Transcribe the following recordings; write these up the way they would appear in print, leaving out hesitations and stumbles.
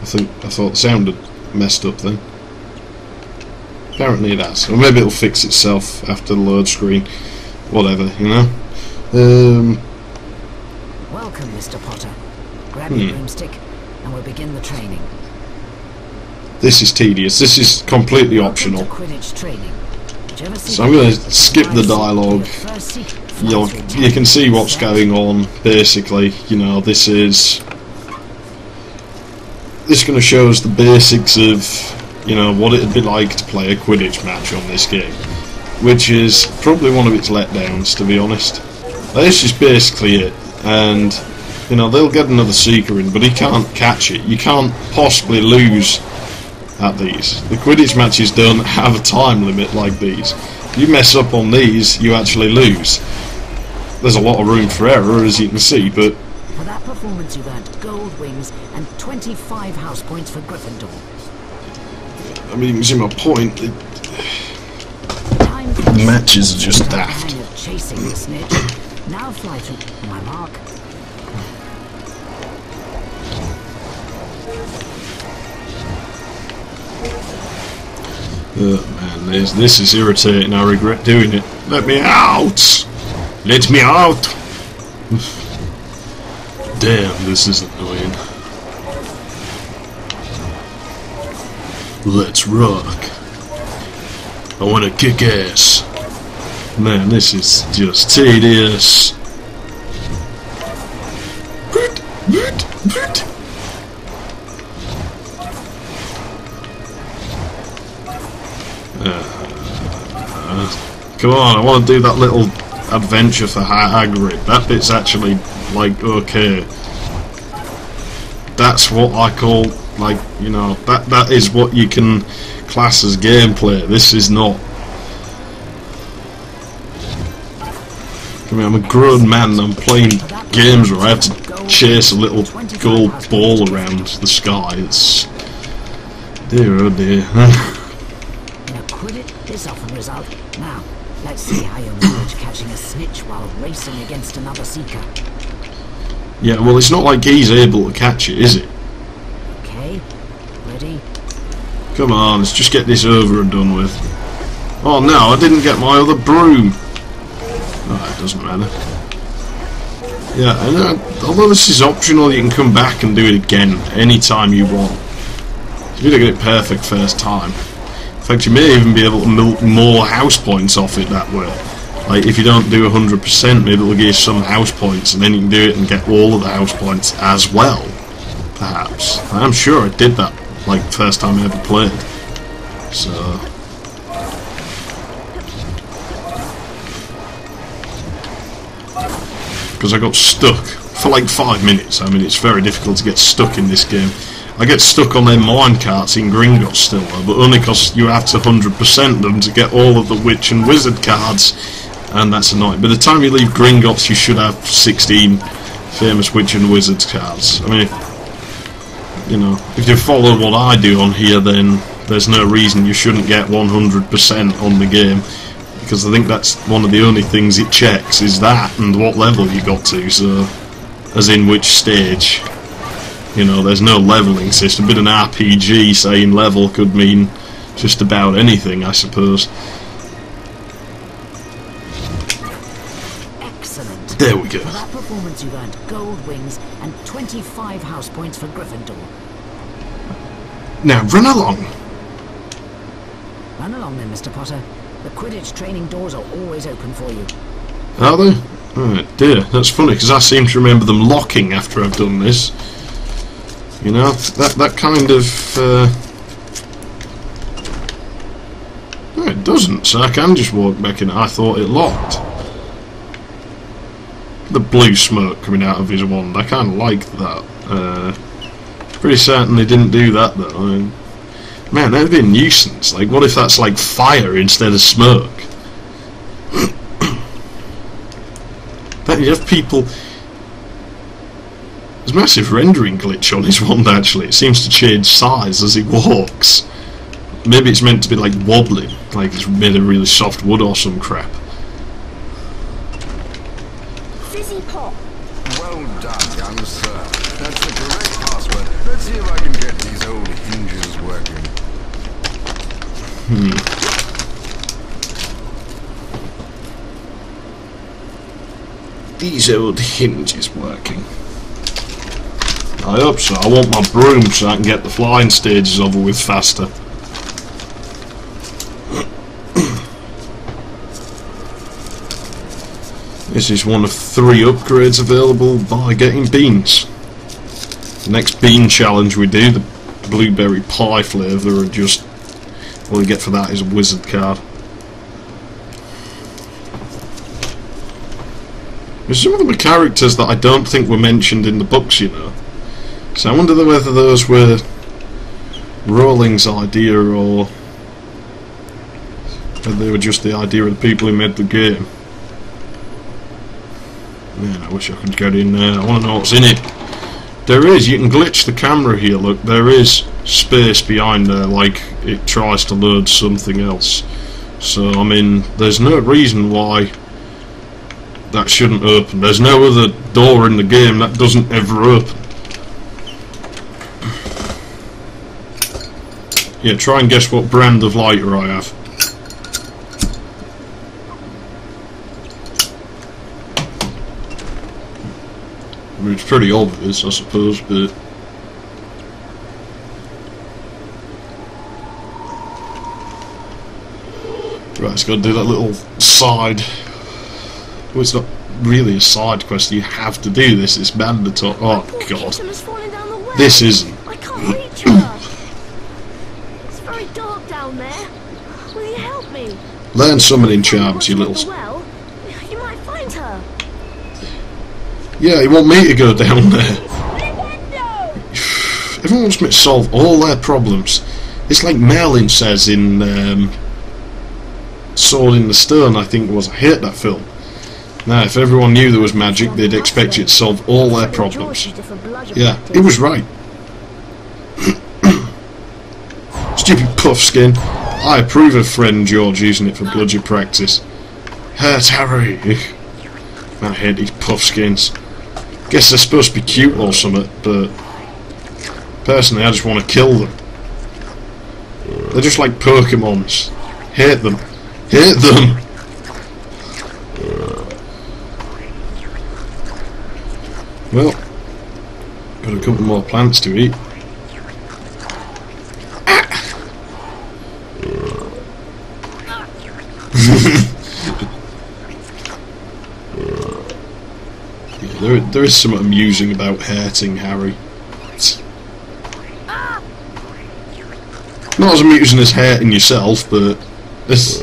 I thought the sound had messed up then. Apparently it has. Or maybe it'll fix itself after the load screen. Whatever, you know. Welcome, Mr. Potter. Grab your broomstick and we'll begin the training. This is tedious. This is completely optional. Quidditch training. So I'm going to skip the dialogue. You can see what's going on, basically. You know, this is going to show us the basics of, you know, what it'd be like to play a Quidditch match on this game, which is probably one of its letdowns, to be honest. This is basically it, and, you know, they'll get another seeker in, but he can't catch it. You can't possibly lose at these. The Quidditch matches don't have a time limit like these. If you mess up on these, you actually lose. There's a lot of room for error, as you can see, but... For that performance you earned gold wings and 25 house points for Gryffindor. I mean, you can see my point. The matches are just daft. Chasing the snitch. Now fly through my mark. Man, this is irritating. I regret doing it. Let me out! Let me out! Damn, this is annoying. Let's rock. I wanna kick ass. Man, this is just tedious. Come on, I want to do that little adventure for Hagrid. That bit's actually, like, okay. That's what I call, like, you know, that is what you can class as gameplay. This is not. I mean, I'm a grown man and I'm playing games where I have to chase a little gold ball around the sky. It's... dear oh dear. In a Quidditch, this often result. Now, let's see how you manage catching a snitch while racing against another seeker. Yeah, well, it's not like he's able to catch it, is it? Okay, ready? Come on, let's just get this over and done with. Oh no, I didn't get my other broom. Oh, it doesn't matter. Yeah, and although this is optional, you can come back and do it again anytime you want. You need to get it perfect first time. In fact, you may even be able to milk more house points off it that way. Like, if you don't do 100%, maybe it'll give you some house points, and then you can do it and get all of the house points as well. Perhaps. I'm sure I did that, like, first time I ever played. So... because I got stuck for like 5 minutes. I mean, it's very difficult to get stuck in this game. I get stuck on their minecarts in Gringotts still though, but only because you have to 100% them to get all of the Witch and Wizard cards, and that's annoying. By the time you leave Gringotts, you should have 16 famous Witch and Wizard cards. I mean, you know, if you follow what I do on here, then there's no reason you shouldn't get 100% on the game. Because I think that's one of the only things it checks, is that and what level you got to, so as in which stage. You know, there's no levelling system, but an RPG saying level could mean just about anything, I suppose. Excellent. There we go. For that performance you earned gold wings and 25 house points for Gryffindor. Now run along. Run along then, Mr. Potter. The Quidditch training doors are always open for you. Are they? Oh dear, that's funny, because I seem to remember them locking after I've done this. You know, that kind of... no, it doesn't, so I can just walk back in. I thought it locked. The blue smoke coming out of his wand, I kind of like that. Pretty certain they didn't do that, though. I mean, man, that'd be a nuisance. Like, what if that's like fire instead of smoke? But you have people... there's a massive rendering glitch on his wand, actually. It seems to change size as he walks. Maybe it's meant to be like wobbling, like it's made of really soft wood or some crap. Fizzy pop. Well done, young sir. That's the correct password. Let's see if I can get these These old hinges working. I hope so. I want my broom so I can get the flying stages over with faster. This is one of 3 upgrades available by getting beans. The next bean challenge we do, the blueberry pie flavour, and just all you get for that is a wizard card. Some of them are characters that I don't think were mentioned in the books, you know. So I wonder whether those were Rowling's idea or whether they were just the idea of the people who made the game. Yeah, I wish I could get in there. I want to know what's in it. There is, you can glitch the camera here, look, there is space behind there, like it tries to load something else. So, I mean, there's no reason why that shouldn't open. There's no other door in the game that doesn't ever open. Yeah, try and guess what brand of lighter I have. I mean, it's pretty obvious, I suppose, but... Right, it's got to do that little side... Well, it's not really a side quest, you have to do this, it's mandatory. Oh, God. This isn't. I can't reach her. It's very dark down there. Will you help me? Learn summoning charms, you little... Well, you might find her. Yeah, you want me to go down there? Everyone wants me to solve all their problems. It's like Merlin says in Sword in the Stone, I think it was. I hate that film. Now, if everyone knew there was magic, they'd expect you to solve all their problems. Yeah, he was right. Stupid puff skin. I approve of friend George using it for bludgeon practice. Hurt Harry. I hate these puff skins. Guess they're supposed to be cute or something, but personally I just want to kill them. They're just like Pokemons. Hate them. Hate them! Well, got a couple more plants to eat. Yeah, there is something amusing about hurting Harry. Not as amusing as hurting yourself, but this.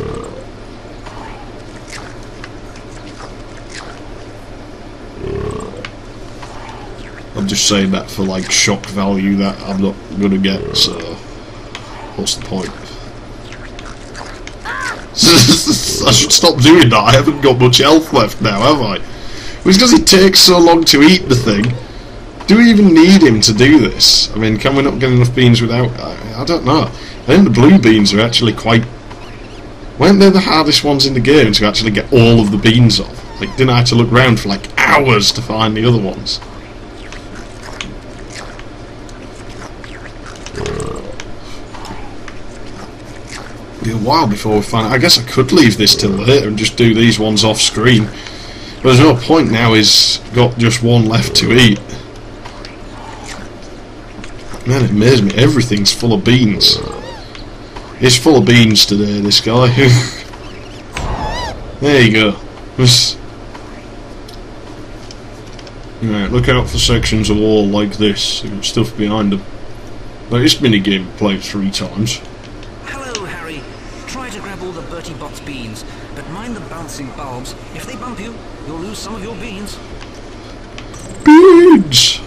I'm just saying that for like shock value that I'm not gonna get, so what's the point? I should stop doing that, I haven't got much health left now, have I? It's because it takes so long to eat the thing. Do we even need him to do this? I mean, can we not get enough beans without... I don't know. I think the blue beans are actually quite... Weren't they the hardest ones in the game to actually get all of the beans off? Like, didn't I have to look around for like hours to find the other ones? Be a while before we find it. I guess I could leave this till later and just do these ones off screen. But there's no point now, he's got just one left to eat. Man, it amazes me, everything's full of beans. He's full of beans today, this guy. There you go. Right, look out for sections of wall like this. There's stuff behind them. Like this minigame played 3 times. Hello, Harry. Try to grab all the Bertie Bott's beans, but mind the bouncing bulbs. If they bump you, you'll lose some of your beans. Beans!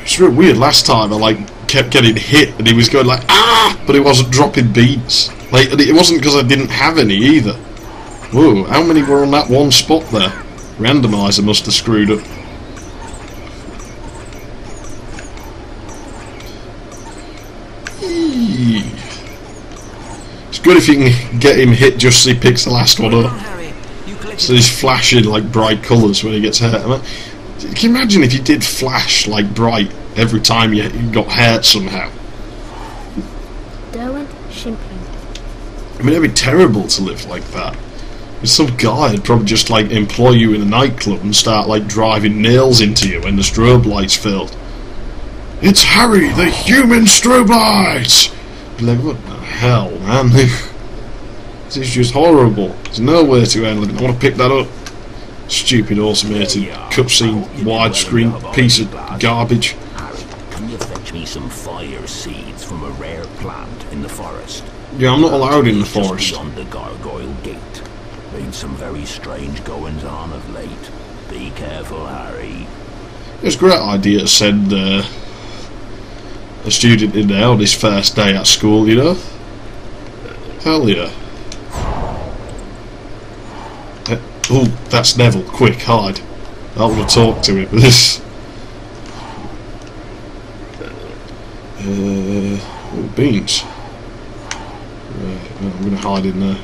It's real weird. Last time I like kept getting hit and he was going like ah, but he wasn't dropping beans. Like, and it wasn't because I didn't have any either. Whoa, how many were on that one spot there? Randomizer must have screwed up. It's good if you can get him hit just so he picks the last one up. So he's flashing like bright colours when he gets hurt. Can you imagine if you did flash like bright every time you got hurt somehow? Derwent Shimpling. I mean, it'd be terrible to live like that. Some guy would probably just like employ you in a nightclub and start like driving nails into you when the strobe lights filled. It's Harry, the human strobe light! Be like, what the hell, man? This is just horrible. There's nowhere to end. I want to pick that up. Stupid automated cutscene widescreen piece of garbage. Harry, can you fetch me some fire seeds from a rare plant in the forest? Yeah, I'm not allowed in the Just forest. beyond the gargoyle gate. Been some very strange goings on of late. Be careful, Harry. It's a great idea to send a student in there on his first day at school, you know? Hell yeah. Oh, that's Neville. Quick, hide. I want to talk to him. This. Oh, beans. Right, I'm going to hide in there.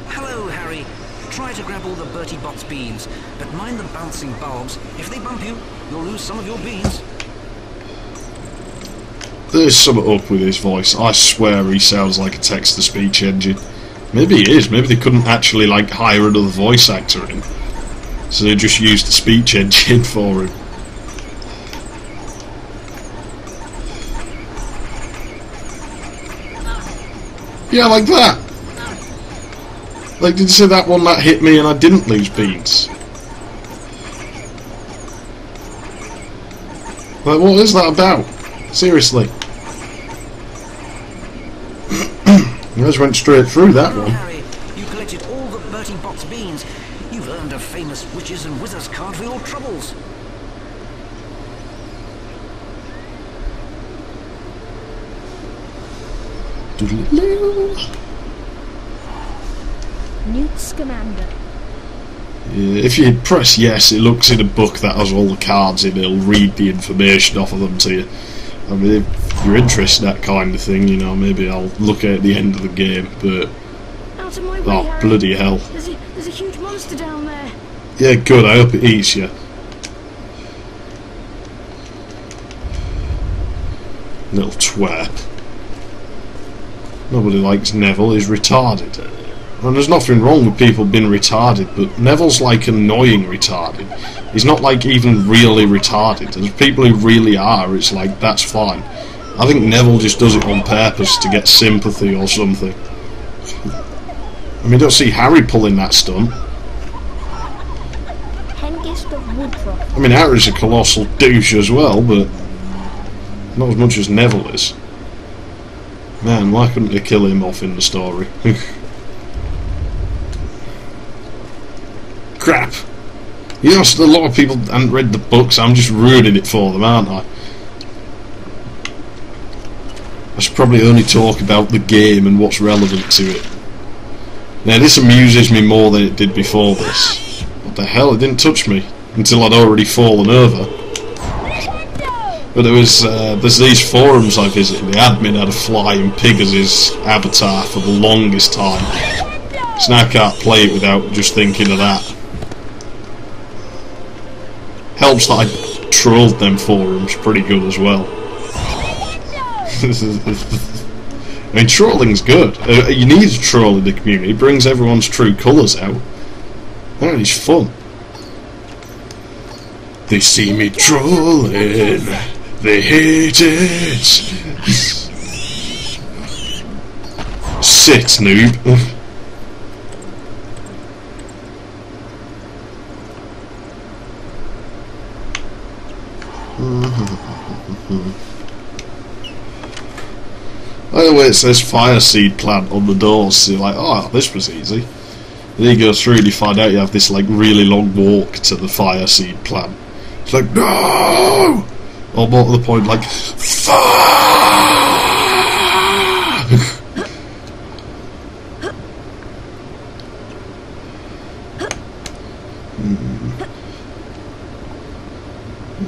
Hello, Harry. Try to grab all the Bertie Bott's beans, but mind the bouncing bulbs. If they bump you, you'll lose some of your beans. There's something up with his voice. I swear he sounds like a text-to-speech engine. Maybe he is. Maybe they couldn't actually like hire another voice actor in, so they just used the speech engine for him. Yeah, like that. Like, did you see that one that hit me and I didn't lose beans? Like, what is that about? Seriously. I just went straight through that Hello, one. Harry. You collected all the Bertie Bott's beans. You've earned a famous witches and wizards card for your troubles. Newt Scamander. Yeah, if you press yes, it looks in a book that has all the cards in. It'll read the information off of them to you. I mean, if you're interested in that kind of thing, you know, maybe I'll look at the end of the game. But Out of my way, oh, Harry. bloody hell! There's a huge monster down there. Yeah, good. I hope it eats you. Little twat. Nobody likes Neville. He's retarded. And there's nothing wrong with people being retarded, but Neville's like annoying retarded. He's not like even really retarded. There's people who really are, it's like, that's fine. I think Neville just does it on purpose to get sympathy or something. I mean, don't see Harry pulling that stunt. Hengist of Woodcroft. I mean, Harry's a colossal douche as well, but not as much as Neville is. Man, why couldn't they kill him off in the story? Crap! You know, a lot of people haven't read the books. I'm just ruining it for them, aren't I? I should probably only talk about the game and what's relevant to it. Now, this amuses me more than it did before this. What the hell? It didn't touch me until I'd already fallen over. But there's these forums I visited. The admin had a flying pig as his avatar for the longest time. So now I can't play it without just thinking of that. Helps that I trolled them forums pretty good as well. I mean, trolling's good. You need to troll in the community. It brings everyone's true colours out. And it's fun. They see me trolling. They hate it. Sit, noob. By the way, it says fire seed plant on the doors, so you're like, oh, this was easy. Then you go through and you find out you have this like really long walk to the fire seed plant. It's like, no! Or more to the point, like, fuck!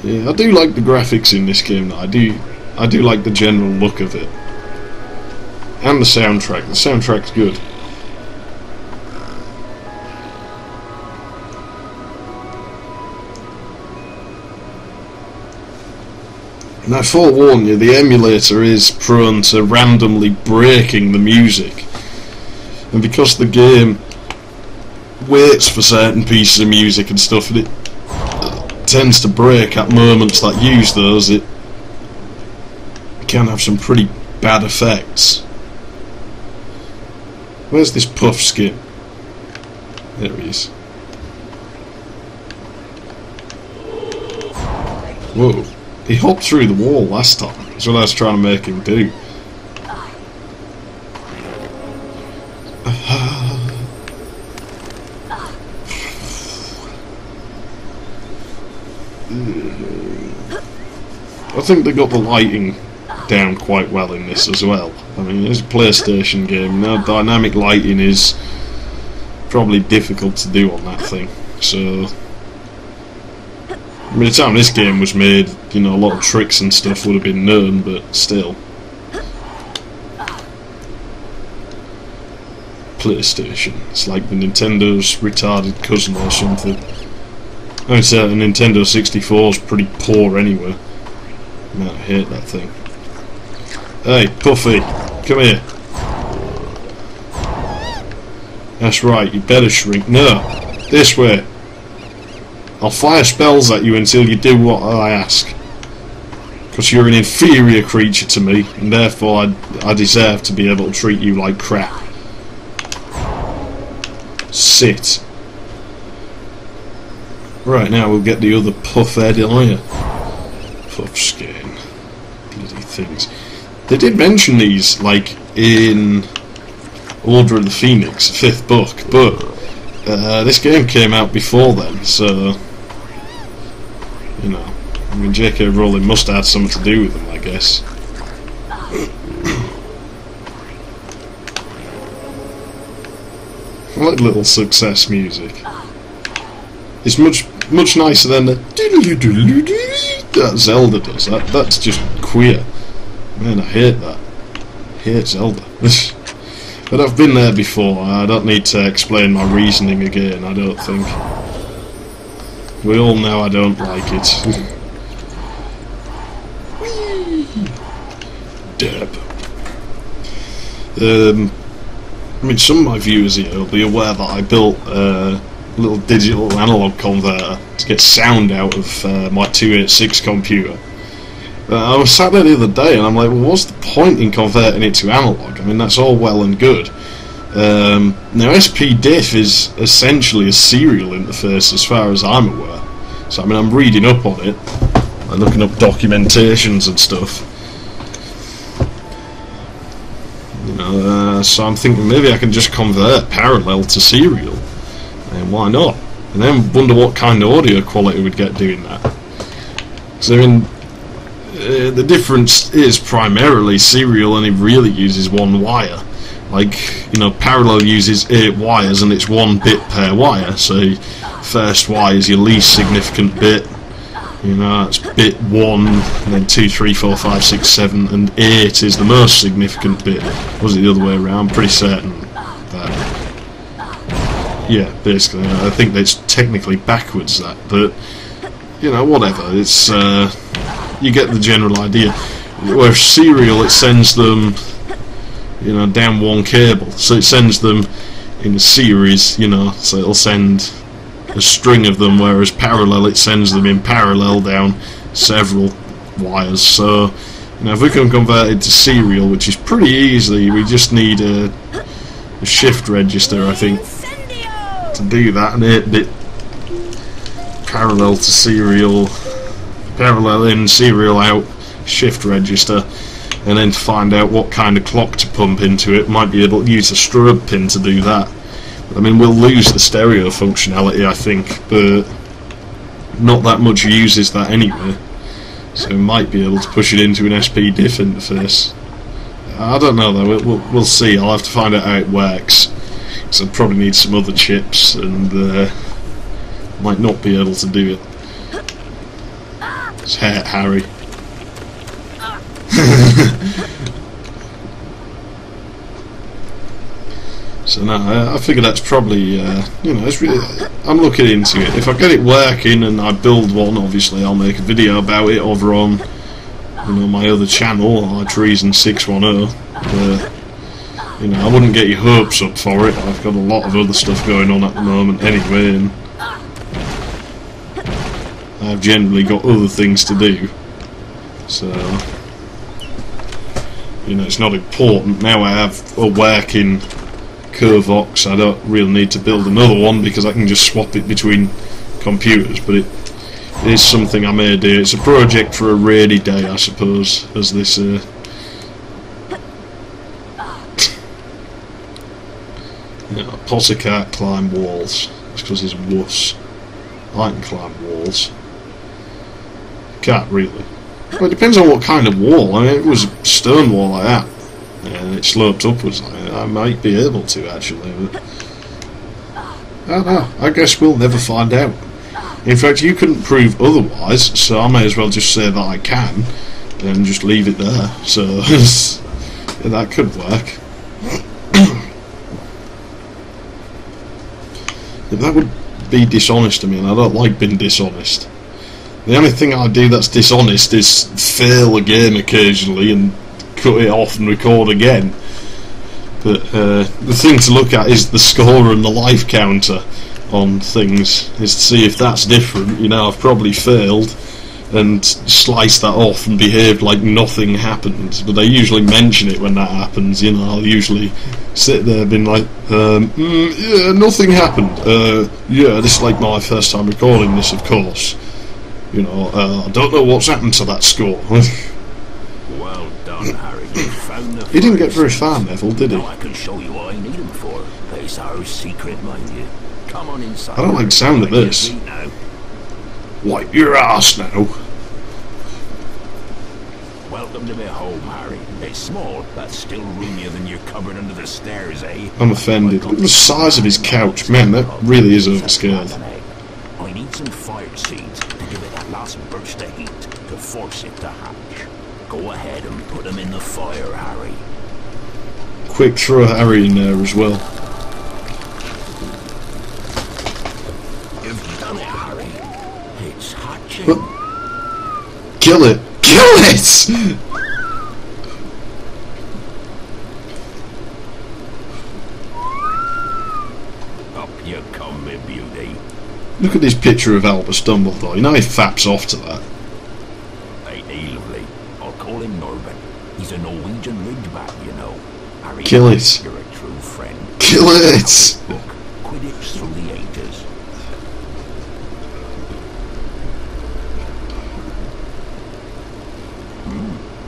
Yeah, I do like the graphics in this game. I do like the general look of it. And the soundtrack. The soundtrack's good. Now, forewarn you, the emulator is prone to randomly breaking the music, and because the game waits for certain pieces of music and stuff, and it tends to break at moments that use those, it can have some pretty bad effects. Where's this puff skin? There he is. Whoa. He hopped through the wall last time. That's what I was trying to make him do. I think they got the lighting down quite well in this as well. I mean, it's a PlayStation game. Now, dynamic lighting is probably difficult to do on that thing. So, by the time this game was made, you know, a lot of tricks and stuff would have been known, but still. PlayStation. It's like the Nintendo's retarded cousin or something. I would say the Nintendo 64 is pretty poor anyway. Man, I hate that thing. Hey, Puffy, come here. That's right, you better shrink. No, this way. I'll fire spells at you until you do what I ask. Because you're an inferior creature to me, and therefore I deserve to be able to treat you like crap. Sit. Right, now we'll get the other puff head on you. Puff skin. Bloody things. They did mention these, like, in Order of the Phoenix, 5th book, but this game came out before then, so, you know, I mean, J.K. Rowling must have had something to do with them, I guess. I like little success music. It's much nicer than the that Zelda does. That's just queer. Man, I hate that. I hate Zelda. But I've been there before. I don't need to explain my reasoning again, I don't think. We all know I don't like it. Deb. I mean, some of my viewers here will be aware that I built a little digital analog converter to get sound out of my 286 computer. I was sat there the other day and I'm like, well, what's the point in converting it to analog? I mean, that's all well and good. Now, SPDIF is essentially a serial interface as far as I'm aware. So, I mean, I'm reading up on it. I'm looking up documentations and stuff. You know, so I'm thinking maybe I can just convert parallel to serial. And why not? And then wonder what kind of audio quality we'd get doing that. So, I mean, the difference is primarily serial only really uses one wire. Like, you know, parallel uses 8 wires and it's 1 bit per wire. So, first wire is your least significant bit. You know, that's bit 1, and then 2, 3, 4, 5, 6, 7, and 8 is the most significant bit. Was it the other way around? I'm pretty certain that. Yeah, basically. I think it's technically backwards, that. But, you know, whatever. It's, you get the general idea. Where serial, it sends them, you know, down one cable. So it sends them in a series, you know, so it'll send a string of them, whereas parallel, it sends them in parallel down several wires. So, you know, if we can convert it to serial, which is pretty easy, we just need a shift register, I think, to do that, an 8-bit parallel to serial, parallel in, serial out, shift register, and then to find out what kind of clock to pump into it. Might be able to use a strobe pin to do that. I mean, we'll lose the stereo functionality, I think, but not that much uses that anyway. So we might be able to push it into an SPDIF interface. I don't know though, we'll see. I'll have to find out how it works. So I'll probably need some other chips, and might not be able to do it. It's Harry. So no, I figure that's probably, you know, it's really, I'm looking into it. If I get it working and I build one, obviously I'll make a video about it over on you know, my other channel, High Treason 610. You know, I wouldn't get your hopes up for it. I've got a lot of other stuff going on at the moment anyway, and I've generally got other things to do. So, you know, it's not important. Now I have a working Curvox, I don't really need to build another one because I can just swap it between computers, but it is something I may do. It's a project for a rainy day, I suppose, as this you know, Potter can't climb walls. It's because he's a wuss. I can climb walls. Can't really. Well, it depends on what kind of wall. I mean, if it was a stone wall like that and it sloped upwards like that, I might be able to actually, but I don't know. I guess we'll never find out. In fact, you couldn't prove otherwise, so I may as well just say that I can and just leave it there. So yeah, that could work. Yeah, that would be dishonest to me, and I don't like being dishonest. The only thing I do that's dishonest is fail a game occasionally and cut it off and record again. But the thing to look at is the score and the life counter on things, is to see if that's different. You know, I've probably failed and sliced that off and behaved like nothing happened, but they usually mention it when that happens. You know, I'll usually sit there being like, yeah, nothing happened. Yeah, this is like my first time recording this, of course. You know, I don't know what's happened to that score. Well done, Harry. You found the He didn't get very far, Neville, did he? Now I can show you what I need him for. It's our secret, mind you. Come on inside. I don't like the sound of this. Wipe your ass now. Welcome to my home, Harry. It's small, but still roomier than your cupboard under the stairs, eh? I'm offended. Look at the size of his couch. Man, that really is overscaled. I need some fire seeds to give it that last burst of heat to force it to hatch. Go ahead and put them in the fire, Harry. Quick, throw Harry in there as well. You've done it, Harry. It's hatching. What? Kill it! Kill it! Up you come, my beauty. Look at this picture of Albus Dumbledore. You know he faps off to that. Ain't he lovely? I'll call him Norbert. He's a Norwegian ridgeback, you know. Harry, Kill it. You're a true friend. Kill it! Book, Quidditch through the ages.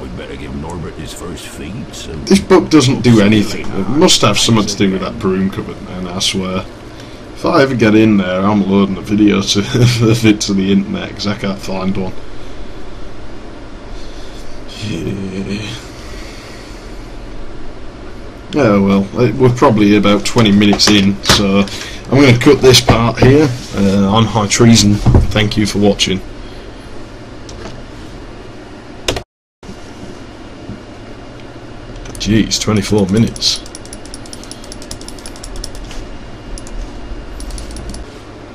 We'd better give Norbert his first feed soon. This book doesn't do anything. It must have something to do with that broom cupboard, man, I swear. If I ever get in there, I'm loading a video of it to the internet, because I can't find one. Yeah. Oh well, we're probably about 20 minutes in, so I'm going to cut this part here. On High Treason, thank you for watching. Jeez, 24 minutes.